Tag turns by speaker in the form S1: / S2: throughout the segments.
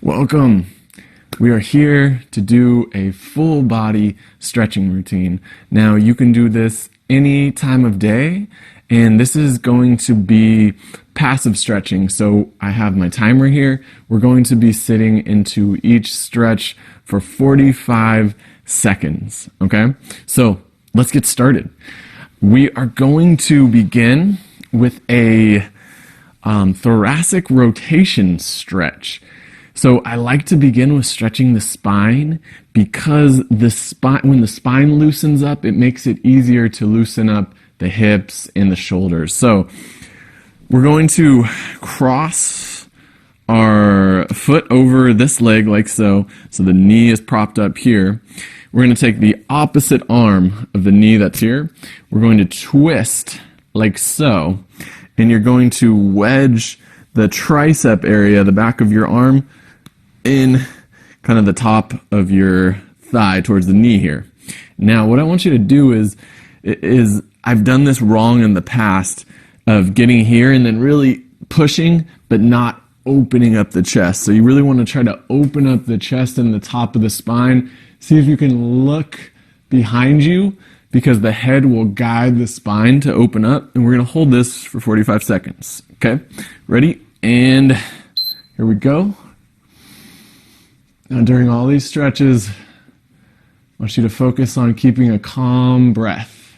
S1: Welcome. We are here to do a full body stretching routine. Now you can do this any time of day, and this is going to be passive stretching. So I have my timer here. We're going to be sitting into each stretch for 45 seconds, okay? So let's get started. We are going to begin with a thoracic rotation stretch. So I like to begin with stretching the spine because when the spine loosens up, it makes it easier to loosen up the hips and the shoulders. So we're going to cross our foot over this leg like so. So the knee is propped up here. We're going to take the opposite arm of the knee that's here. We're going to twist like so. And you're going to wedge the tricep area, the back of your arm, in kind of the top of your thigh towards the knee here. Now, what I want you to do is I've done this wrong in the past of getting here and then really pushing, but not opening up the chest. So you really want to try to open up the chest and the top of the spine. See if you can look behind you because the head will guide the spine to open up. And we're going to hold this for 45 seconds. Okay, ready? And here we go. Now, during all these stretches, I want you to focus on keeping a calm breath.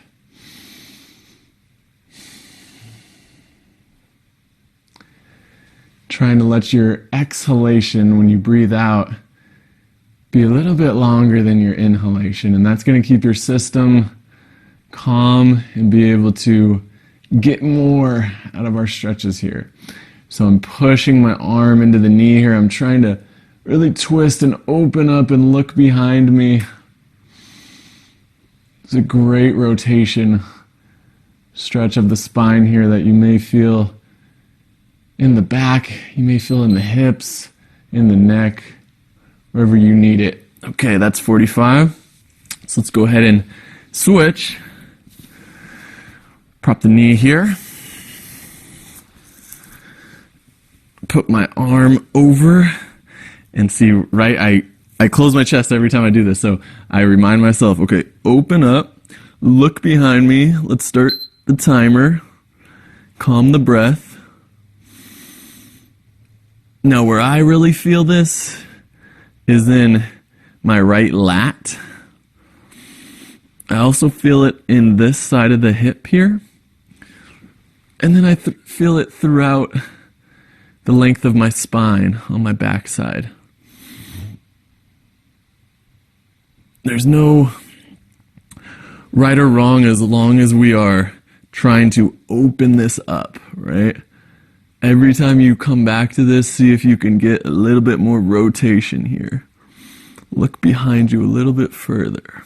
S1: Trying to let your exhalation when you breathe out be a little bit longer than your inhalation, and that's going to keep your system calm and be able to get more out of our stretches here. So I'm pushing my arm into the knee here. I'm trying to really twist and open up and look behind me. It's a great rotation stretch of the spine here that you may feel in the back, you may feel in the hips, in the neck, wherever you need it. Okay, that's 45. So let's go ahead and switch. Prop the knee here. Put my arm over. And see, right, I close my chest every time I do this, so I remind myself, okay, open up, look behind me, let's start the timer, calm the breath. Now, where I really feel this is in my right lat. I also feel it in this side of the hip here, and then I feel it throughout the length of my spine on my backside. There's no right or wrong as long as we are trying to open this up, right? Every time you come back to this, see if you can get a little bit more rotation here. Look behind you a little bit further.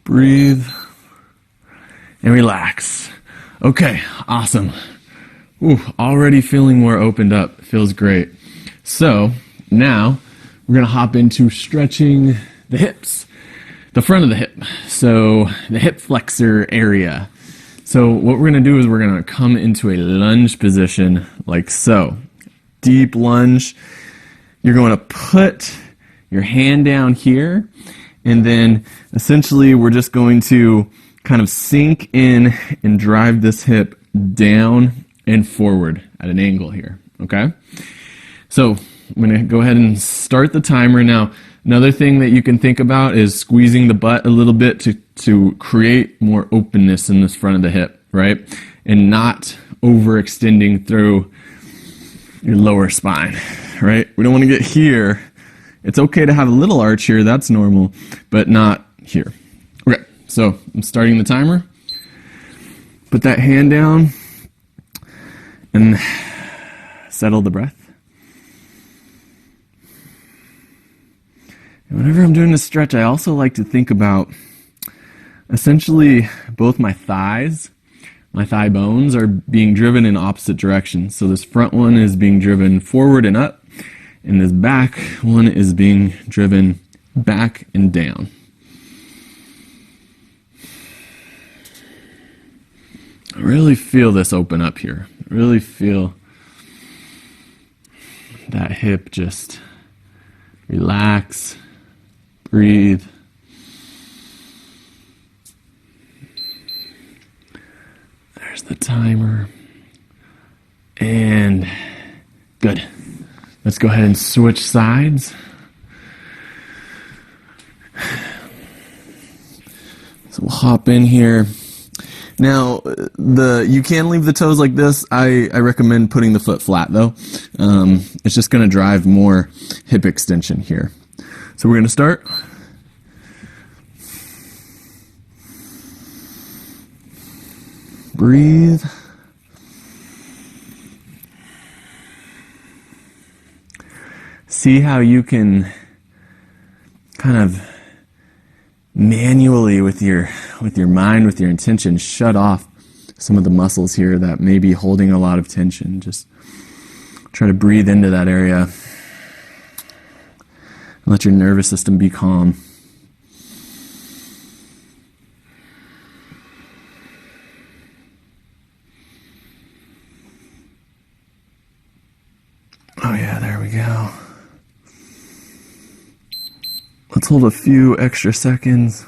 S1: Breathe and relax. Okay, awesome. Ooh, already feeling more opened up. Feels great. So now we're going to hop into stretching the hips, the front of the hip. So the hip flexor area. So what we're going to do is we're going to come into a lunge position like so. Deep lunge. You're going to put your hand down here, and then essentially we're just going to kind of sink in and drive this hip down and forward at an angle here, okay? So I'm going to go ahead and start the timer. Now, another thing that you can think about is squeezing the butt a little bit to create more openness in this front of the hip, right? And not overextending through your lower spine, right? We don't want to get here. It's okay to have a little arch here, that's normal, but not here. Okay, so I'm starting the timer. Put that hand down and settle the breath. And whenever I'm doing this stretch, I also like to think about essentially both my thighs, my thigh bones are being driven in opposite directions. So this front one is being driven forward and up, and this back one is being driven back and down. I really feel this open up here. I really feel that hip just relax, breathe. There's the timer. And good. Let's go ahead and switch sides. So we'll hop in here. Now, you can leave the toes like this. I recommend putting the foot flat though. It's just going to drive more hip extension here. So we're going to start. Breathe. See how you can kind of manually with your mind, with your intention, shut off some of the muscles here that may be holding a lot of tension. Just try to breathe into that area. Let your nervous system be calm. Oh yeah, there we go. Let's hold a few extra seconds.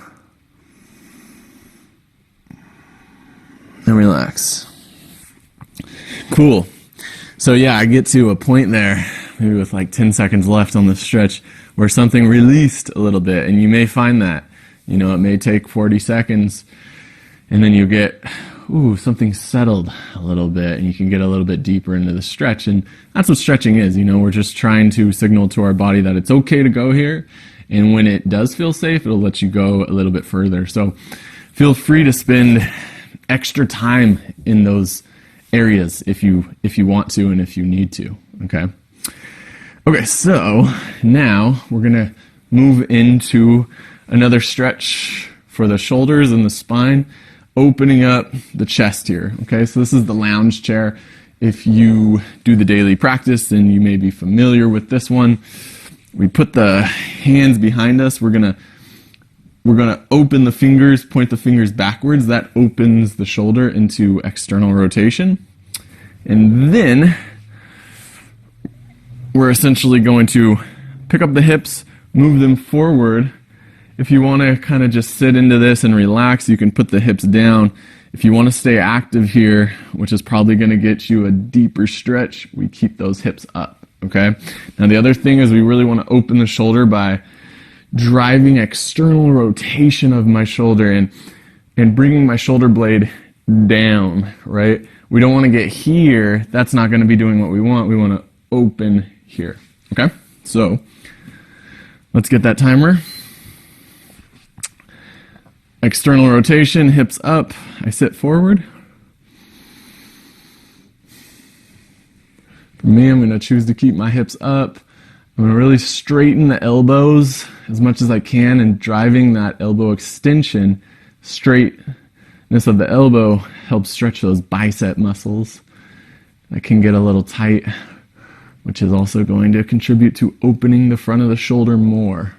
S1: And relax. Cool. So yeah, I get to a point there, maybe with like 10 seconds left on the stretch, where something released a little bit. And you may find that, it may take 40 seconds, and then you get, something settled a little bit, and you can get a little bit deeper into the stretch. And that's what stretching is. We're just trying to signal to our body that it's okay to go here. And when it does feel safe, it'll let you go a little bit further. So feel free to spend extra time in those areas if you want to and if you need to, okay? Okay, so now we're going to move into another stretch for the shoulders and the spine, opening up the chest here, okay? So this is the lounge chair. If you do the daily practice, then you may be familiar with this one. We put the hands behind us. We're gonna open the fingers, point the fingers backwards. That opens the shoulder into external rotation. And then we're essentially going to pick up the hips, move them forward. If you want to kind of just sit into this and relax, you can put the hips down. If you want to stay active here, which is probably going to get you a deeper stretch, we keep those hips up. Okay. Now the other thing is we really want to open the shoulder by driving external rotation of my shoulder and bringing my shoulder blade down, right? We don't want to get here. That's not going to be doing what we want. We want to open here. Okay. So let's get that timer. External rotation, hips up. I sit forward. For me, I'm going to choose to keep my hips up. I'm going to really straighten the elbows as much as I can, and driving that elbow extension, straightness of the elbow helps stretch those bicep muscles that can get a little tight, which is also going to contribute to opening the front of the shoulder more.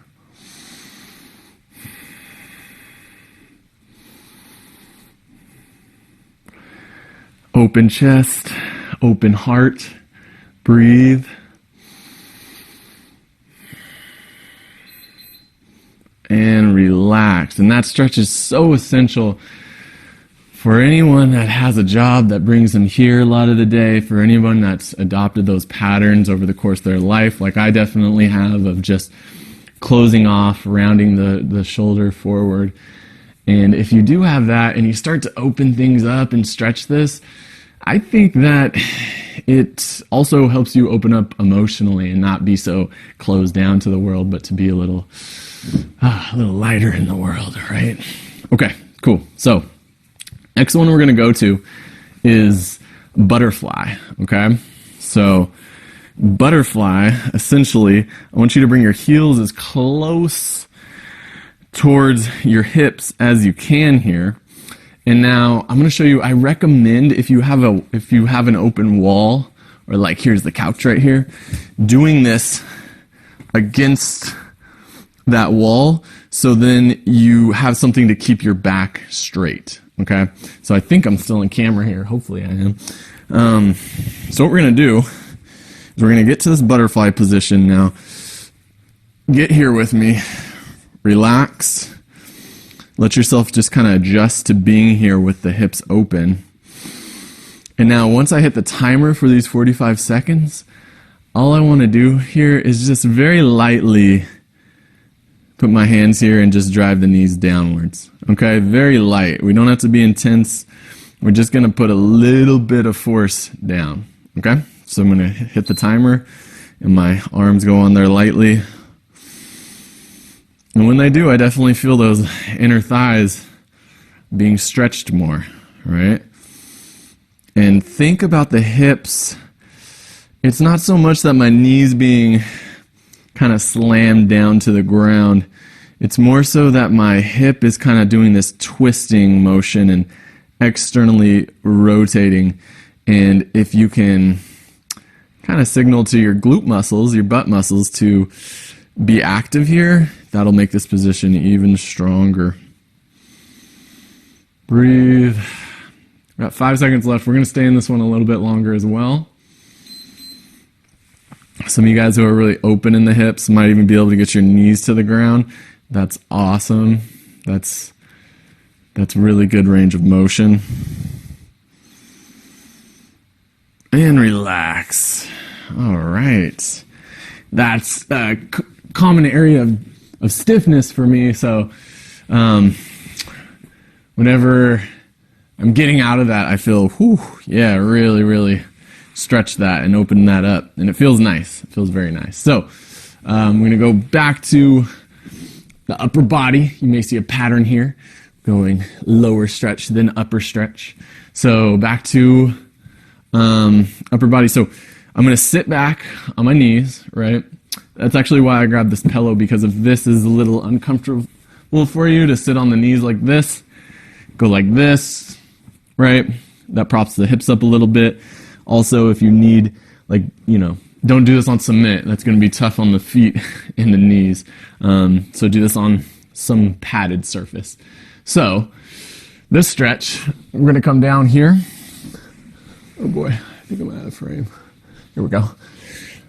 S1: Open chest, open heart. Breathe. And relax. And that stretch is so essential for anyone that has a job that brings them here a lot of the day, for anyone that's adopted those patterns over the course of their life, like I definitely have, of just closing off, rounding the shoulder forward. And if you do have that and you start to open things up and stretch this, I think that it also helps you open up emotionally and not be so closed down to the world, but to be a little lighter in the world, right? Okay, cool. So next one we're going to go to is butterfly, okay? So butterfly, essentially, I want you to bring your heels as close towards your hips as you can here. And now I'm going to show you, I recommend if you have an open wall, or like here's the couch right here, doing this against that wall, so then you have something to keep your back straight, okay? So I think I'm still in camera here. Hopefully I am. So what we're going to do So we're going to get to this butterfly position now. Get here with me. Relax. Let yourself just kind of adjust to being here with the hips open. And now once I hit the timer for these 45 seconds, all I want to do here is just very lightly put my hands here and just drive the knees downwards. Okay, very light. We don't have to be intense. We're just going to put a little bit of force down. Okay, so I'm going to hit the timer and my arms go on there lightly. And when they do, I definitely feel those inner thighs being stretched more, right? And think about the hips. It's not so much that my knees being kind of slammed down to the ground. It's more so that my hip is kind of doing this twisting motion and externally rotating. And if you can kind of signal to your glute muscles, your butt muscles, to be active here, that'll make this position even stronger. Breathe. We've got 5 seconds left. We're going to stay in this one a little bit longer as well. Some of you guys who are really open in the hips might even be able to get your knees to the ground. That's awesome. That's really good range of motion. And relax. All right. That's a common area of stiffness for me. So whenever I'm getting out of that, I feel, whew, yeah, really, really stretch that and open that up. And it feels nice. It feels very nice. So I'm going to go back to the upper body. You may see a pattern here going lower stretch, then upper stretch. So back to upper body. So I'm going to sit back on my knees, right? That's actually why I grabbed this pillow, because if this is a little uncomfortable for you to sit on the knees like this, go like this, right? That props the hips up a little bit. Also, if you need, like, you know, don't do this on cement. That's going to be tough on the feet and the knees. So do this on some padded surface. So this stretch, we're going to come down here. Oh boy, I think I'm out of frame. Here we go.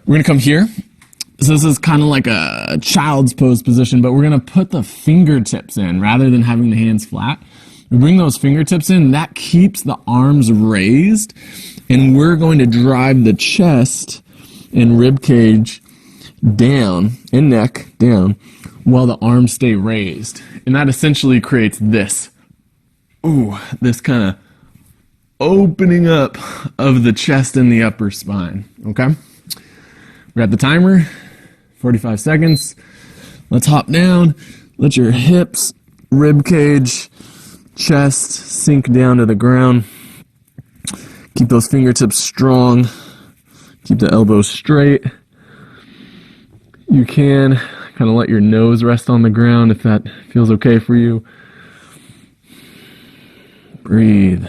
S1: We're going to come here. So this is kind of like a child's pose position, but we're going to put the fingertips in rather than having the hands flat. We bring those fingertips in. That keeps the arms raised, and we're going to drive the chest and rib cage down and neck down while the arms stay raised. And that essentially creates this. Ooh, this kind of opening up of the chest and the upper spine. Okay? We're at the timer. 45 seconds. Let's hop down. Let your hips, rib cage, chest sink down to the ground. Keep those fingertips strong. Keep the elbows straight. You can kind of let your nose rest on the ground if that feels okay for you. Breathe.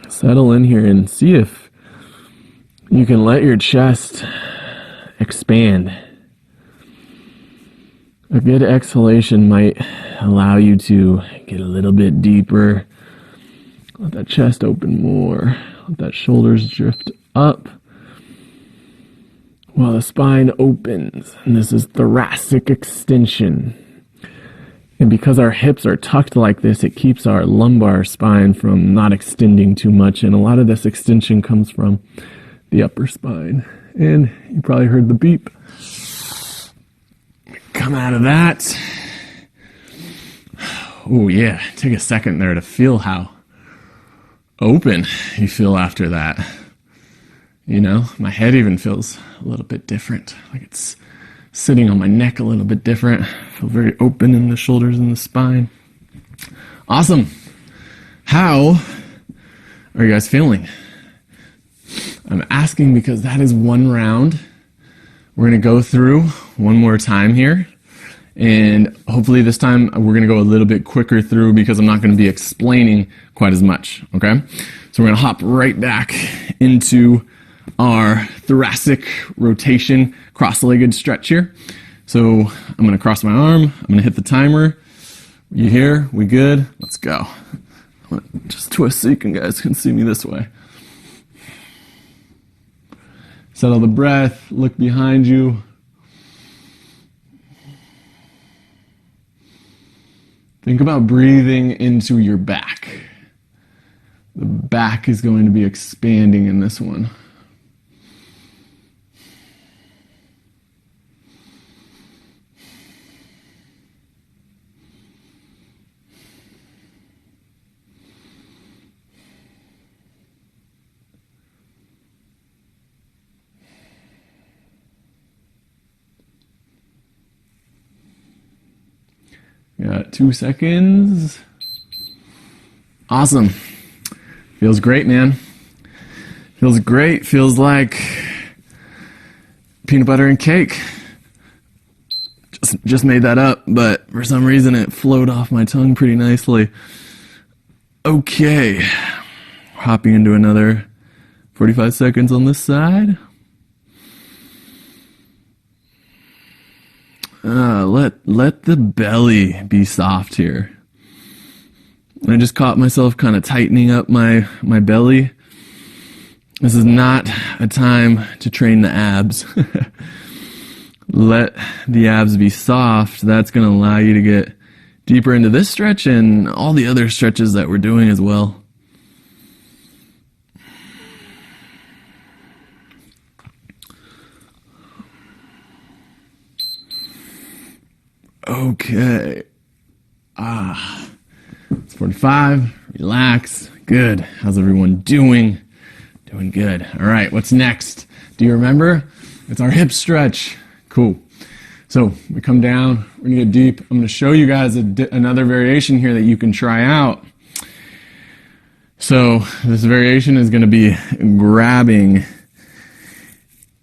S1: Settle in here and see if you can let your chest expand. A good exhalation might allow you to get a little bit deeper. Let that chest open more. Let that shoulders drift up while the spine opens. And this is thoracic extension. And because our hips are tucked like this, it keeps our lumbar spine from not extending too much. And a lot of this extension comes from the upper spine. And you probably heard the beep. Come out of that. Oh yeah, take a second there to feel how open you feel after that. You know, my head even feels a little bit different. Like it's sitting on my neck a little bit different. I feel very open in the shoulders and the spine. Awesome. How are you guys feeling? I'm asking because that is one round. We're going to go through one more time here. And hopefully this time we're going to go a little bit quicker through because I'm not going to be explaining quite as much. Okay? So we're going to hop right back into our thoracic rotation cross-legged stretch here. So I'm going to cross my arm. I'm going to hit the timer. You here? We good? Let's go. Just twist so you guys can see me this way. Settle the breath, look behind you. Think about breathing into your back. The back is going to be expanding in this one. Got 2 seconds. Awesome. Feels great, man. Feels great. Feels like peanut butter and cake. Just made that up, but for some reason it flowed off my tongue pretty nicely. Okay. Hopping into another 45 seconds on this side. Let the belly be soft here. I just caught myself kind of tightening up my belly. This is not a time to train the abs. Let the abs be soft. That's going to allow you to get deeper into this stretch and all the other stretches that we're doing as well. Okay. It's 45. Relax. Good. How's everyone doing? Doing good. All right. What's next? Do you remember? It's our hip stretch. Cool. So we come down. We're going to get deep. I'm going to show you guys another variation here that you can try out. So this variation is going to be grabbing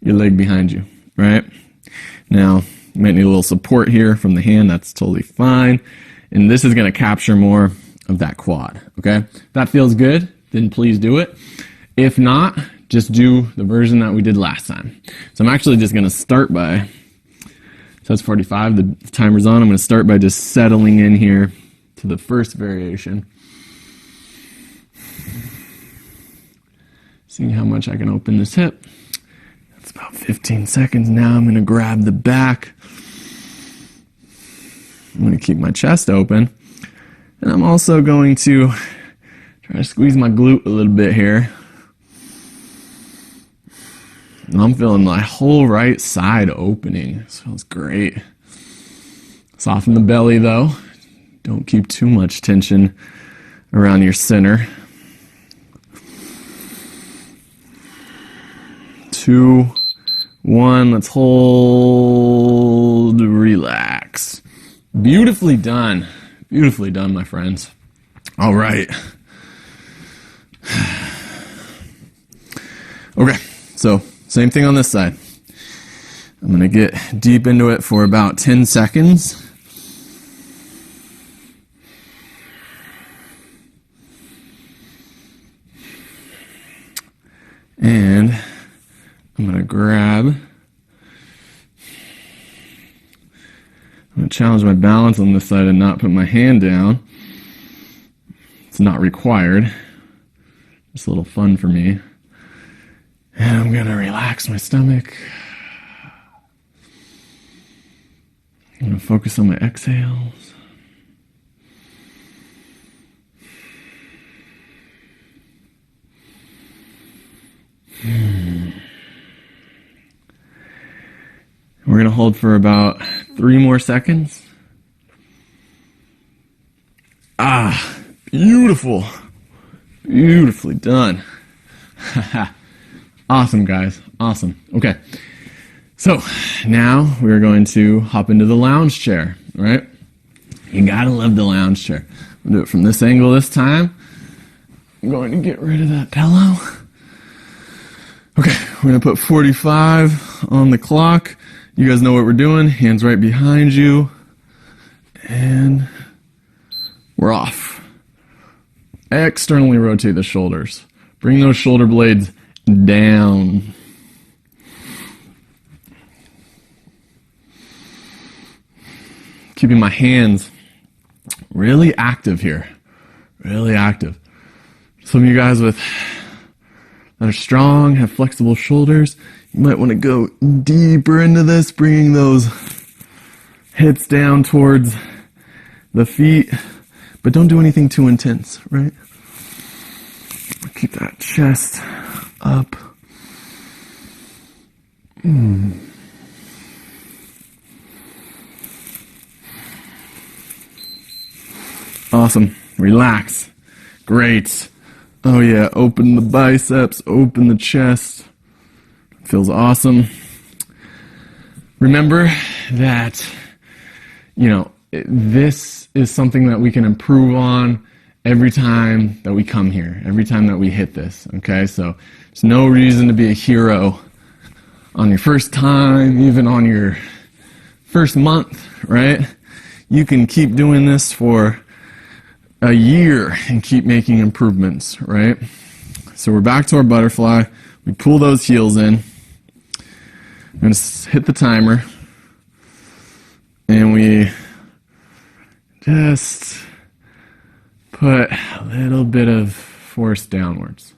S1: your leg behind you, right? Now, you might need a little support here from the hand. That's totally fine. And this is going to capture more of that quad, okay? If that feels good, then please do it. If not, just do the version that we did last time. So I'm actually just going to start by, so it's 45, the timer's on. I'm going to start by just settling in here to the first variation. Seeing how much I can open this hip. That's about 15 seconds. Now I'm going to grab the back. I'm going to keep my chest open. And I'm also going to try to squeeze my glute a little bit here. And I'm feeling my whole right side opening. This feels great. Soften the belly though. Don't keep too much tension around your center. 2, 1, let's hold, relax. Beautifully done. Beautifully done, my friends. All right. Okay, so same thing on this side. I'm going to get deep into it for about 10 seconds. And I'm going to grab, I'm going to challenge my balance on this side and not put my hand down. It's not required. Just a little fun for me. And I'm going to relax my stomach. I'm going to focus on my exhales. We're going to hold for about 3 more seconds. Beautiful. Beautifully done. Awesome, guys. Awesome. Okay. So now we're going to hop into the lounge chair, all right? You gotta love the lounge chair. We'll do it from this angle this time. I'm going to get rid of that pillow. Okay, we're gonna put 45 on the clock. You guys know what we're doing. Hands right behind you. And we're off. Externally rotate the shoulders. Bring those shoulder blades down. Keeping my hands really active here. Really active. Some of you guys that are strong, have flexible shoulders, you might want to go deeper into this, bringing those hips down towards the feet, but don't do anything too intense, right? Keep that chest up. Awesome. Relax. Great. Oh yeah, open the biceps, open the chest. Feels awesome. Remember that, this is something that we can improve on every time that we come here, every time that we hit this, okay? So there's no reason to be a hero on your first time, even on your first month, right? You can keep doing this for a year and keep making improvements, right? So we're back to our butterfly. We pull those heels in. I'm going to hit the timer. And we just put a little bit of force downwards.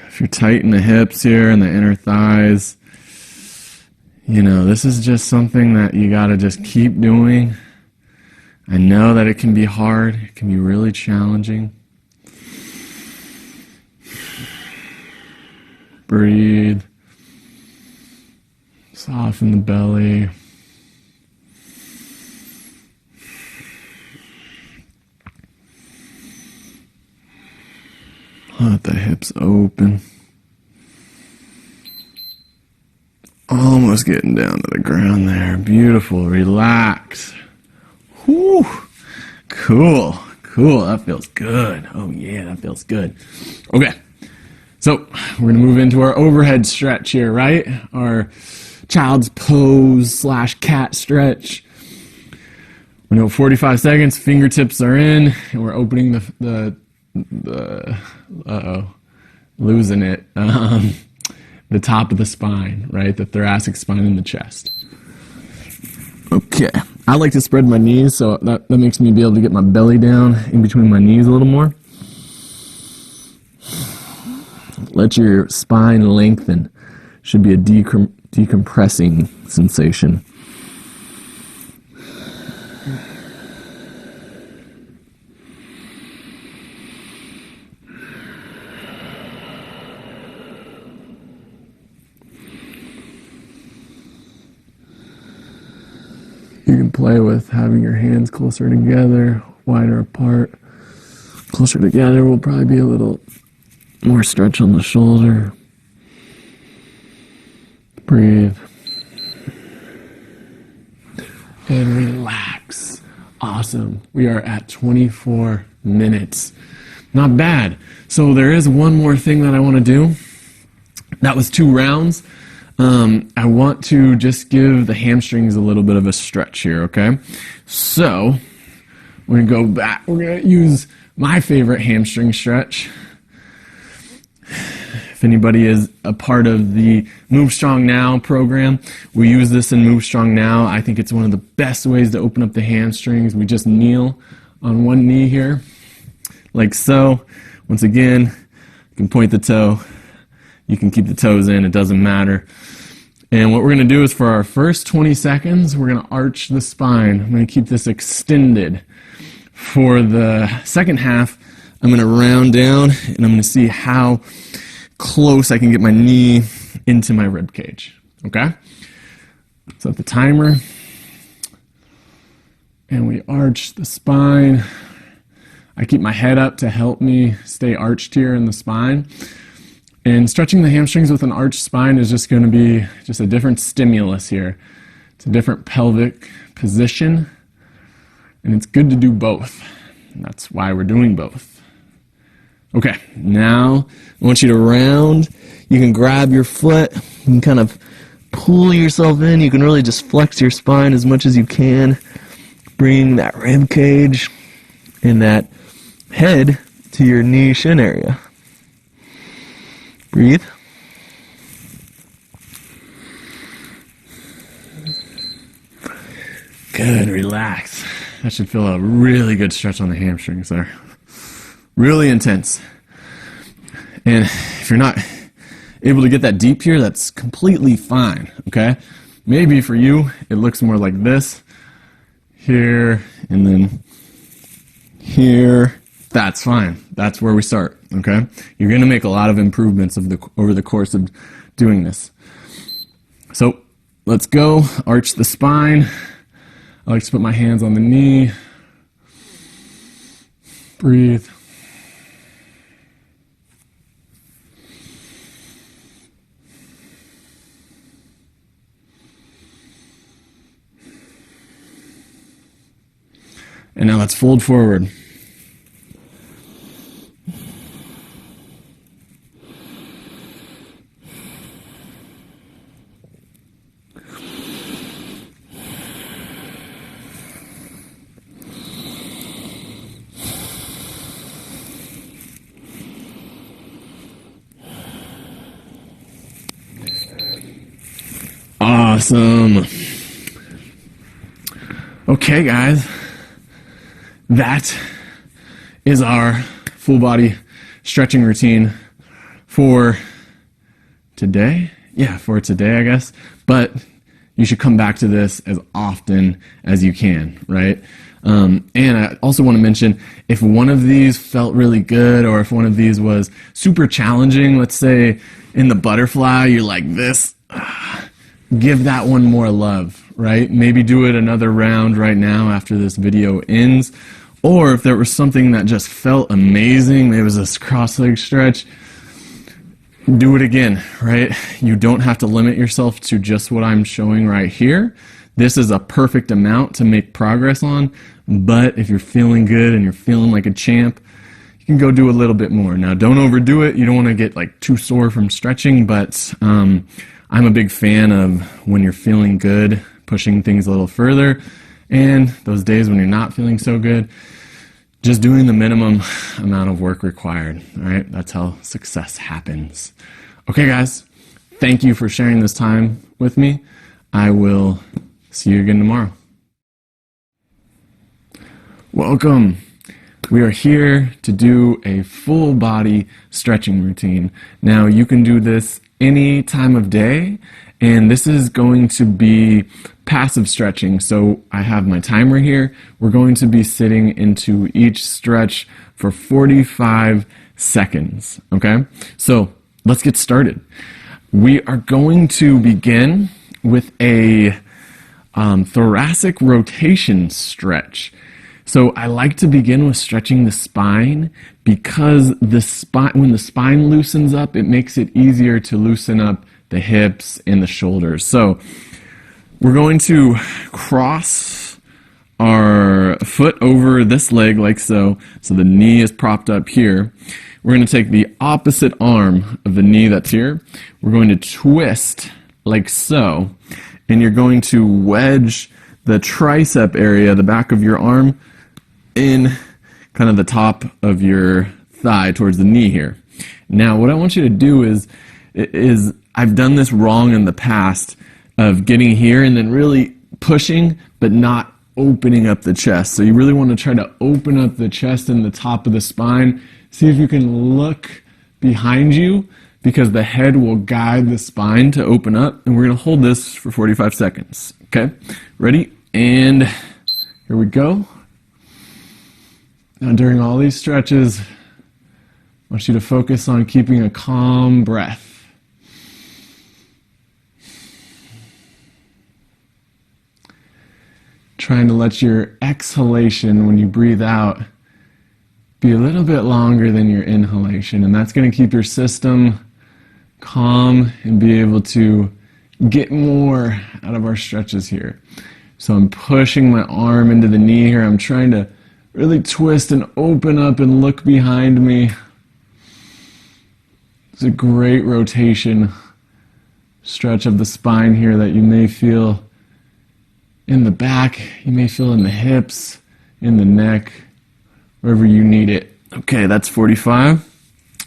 S1: If you're tight in the hips here and the inner thighs, this is just something that you got to just keep doing. I know that it can be hard. It can be really challenging. Breathe. Soften the belly. Let the hips open. Almost getting down to the ground there. Beautiful. Relax. Whew. Cool. That feels good. Oh yeah, that feels good. Okay. So we're going to move into our overhead stretch here, right? Our child's pose / cat stretch. We know 45 seconds, fingertips are in, and we're opening losing it. The top of the spine, right? The thoracic spine and the chest. Okay. I like to spread my knees, so that makes me be able to get my belly down in between my knees a little more. Let your spine lengthen. Should be a decompressing sensation. You can play with having your hands closer together, wider apart. Closer together will probably be a little more stretch on the shoulder. Breathe. And relax. Awesome. We are at 24 minutes. Not bad. So there is one more thing that I want to do. That was 2 rounds. I want to just give the hamstrings a little bit of a stretch here, okay? So we're going to go back. We're going to use my favorite hamstring stretch. If anybody is a part of the Move Strong Now program, we use this in Move Strong Now. I think it's one of the best ways to open up the hamstrings. We just kneel on one knee here, like so. Once again, you can point the toe. You can keep the toes in, it doesn't matter. And what we're going to do is for our first 20 seconds, we're going to arch the spine. I'm going to keep this extended. For the second half, I'm going to round down and I'm going to see how close I can get my knee into my rib cage. Okay? Set the timer. And we arch the spine. I keep my head up to help me stay arched here in the spine. And stretching the hamstrings with an arched spine is just going to be just a different stimulus here. It's a different pelvic position. And it's good to do both. And that's why we're doing both. Okay, now I want you to round. You can grab your foot. You can kind of pull yourself in. You can really just flex your spine as much as you can. Bring that rib cage and that head to your knee shin area. Breathe. Good, relax. That should feel a really good stretch on the hamstrings there. really intense. And if you're not able to get that deep here, that's completely fine, okay? Maybe for you, it looks more like this, here, and then here. That's fine. That's where we start, okay? You're gonna make a lot of improvements over the course of doing this. So let's go, arch the spine. I like to put my hands on the knee. Breathe. And now let's fold forward. Awesome. Okay, guys. That is our full body stretching routine for today. Yeah, for today, I guess. But you should come back to this as often as you can, right? And I also want to mention, if one of these felt really good, or if one of these was super challenging, let's say in the butterfly, you're like this, give that one more love, right? Maybe do it another round right now after this video ends. Or if there was something that just felt amazing, maybe it was this cross leg stretch, do it again, right? You don't have to limit yourself to just what I'm showing right here. This is a perfect amount to make progress on, but if you're feeling good and you're feeling like a champ, you can go do a little bit more. Now, don't overdo it. You don't want to get like too sore from stretching, but I'm a big fan of when you're feeling good, pushing things a little further, and those days when you're not feeling so good, just doing the minimum amount of work required, all right? That's how success happens. Okay, guys, thank you for sharing this time with me. I will see you again tomorrow. Welcome. We are here to do a full body stretching routine. Now, you can do this any time of day, and this is going to be passive stretching. So I have my timer here. We're going to be sitting into each stretch for 45 seconds, okay? So let's get started. We are going to begin with a thoracic rotation stretch. So I like to begin with stretching the spine because when the spine loosens up, it makes it easier to loosen up the hips and the shoulders. So we're going to cross our foot over this leg like so. So the knee is propped up here. We're going to take the opposite arm of the knee that's here. We're going to twist like so. And you're going to wedge the tricep area, the back of your arm, in kind of the top of your thigh towards the knee here. Now, what I want you to do is I've done this wrong in the past of getting here and then really pushing, but not opening up the chest. So you really want to try to open up the chest and the top of the spine. See if you can look behind you, because the head will guide the spine to open up. And we're going to hold this for 45 seconds. Okay, ready? And here we go. Now, during all these stretches, I want you to focus on keeping a calm breath. Trying to let your exhalation when you breathe out be a little bit longer than your inhalation, and that's going to keep your system calm and be able to get more out of our stretches here. So I'm pushing my arm into the knee here. I'm trying to really twist and open up and look behind me. It's a great rotation stretch of the spine here that you may feel in the back, you may feel in the hips, in the neck, wherever you need it. Okay, that's 45.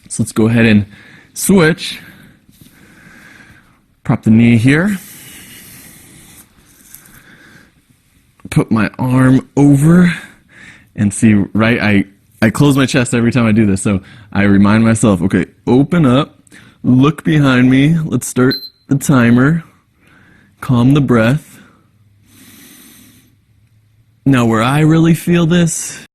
S1: So let's go ahead and switch. Prop the knee here. Put my arm over and see, right, I close my chest every time I do this. So I remind myself, okay, open up, look behind me. Let's start the timer. Calm the breath. Now, where I really feel this